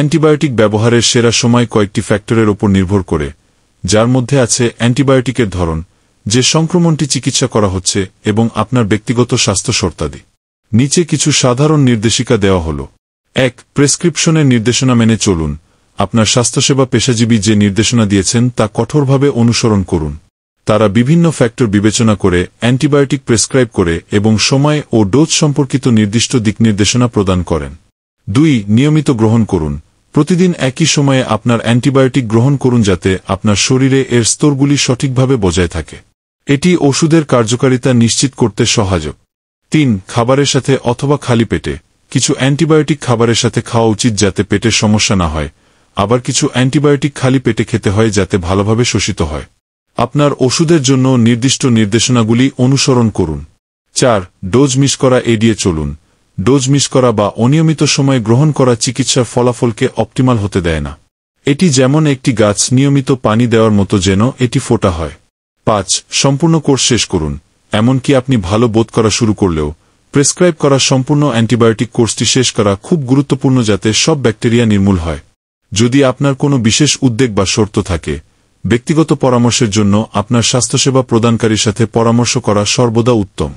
Antibiotic ব্যবহারের সেরা সময় কয়েকটি ফ্যাক্টরের উপর নির্ভর করে, যার মধ্যে আছে অ্যান্টিবায়োটিকের ধরন, যে সংক্রমণটি চিকিৎসা করা হচ্ছে এবং আপনার ব্যক্তিগত স্বাস্থ্য শর্তাদি। নিচে কিছু সাধারণ নির্দেশিকা দেওয়া হল। 1. প্রেসক্রিপশনের নির্দেশনা মেনে চলুন। আপনার স্বাস্থ্যসেবা পেশাজীবী যে নির্দেশনা দিয়েছেন তা কঠোরভাবে অনুসরণ করুন। তারা বিভিন্ন ফ্যাক্টর বিবেচনা করে অ্যান্টিবায়োটিক প্রেসক্রাইব করে এবং সময় ও ডোজ সম্পর্কিত নির্দিষ্ট দিকনির্দেশনা প্রদান করেন। 2. নিয়মিত গ্রহণ করুন। প্রতিদিন একই সময়ে আপনার অ্যান্টিবায়োটিক গ্রহণ করুন যাতে আপনার শরীরে এর স্তরগুলি সঠিকভাবে বজায় থাকে। এটি ওষুধের কার্যকারিতা নিশ্চিত করতে সহায়ক। 3. খাবারের সাথে অথবা খালি পেটে। কিছু অ্যান্টিবায়োটিক খাবারের সাথে খাওয়া উচিত যাতে পেটের সমস্যা না হয়, আবার কিছু অ্যান্টিবায়োটিক খালি পেটে খেতে হয় যাতে ভালোভাবে শোষিত হয়। আপনার ওষুধের জন্য নির্দিষ্ট নির্দেশনাগুলি অনুসরণ করুন। 4. ডোজ মিস করা এড়িয়ে চলুন। ডোজ মিস করা বা অনিয়মিত সময়ে গ্রহণ করা চিকিৎসার ফলাফলকে অপটিমাল হতে দেয় না। এটি যেমন একটি গাছ নিয়মিত পানি দেওয়ার মতো যেন এটি ফোটা হয়। 5. সম্পূর্ণ কোর্স শেষ করুন। এমনকি আপনি ভালো বোধ করা শুরু করলেও প্রেসক্রাইব করা সম্পূর্ণ অ্যান্টিবায়োটিক কোর্সটি শেষ করা খুব গুরুত্বপূর্ণ যাতে সব ব্যাকটেরিয়া নির্মূল হয়। যদি আপনার কোনো বিশেষ উদ্বেগ বা শর্ত থাকে, ব্যক্তিগত পরামর্শের জন্য আপনার স্বাস্থ্যসেবা প্রদানকারীর সাথে পরামর্শ করা সর্বদা উত্তম।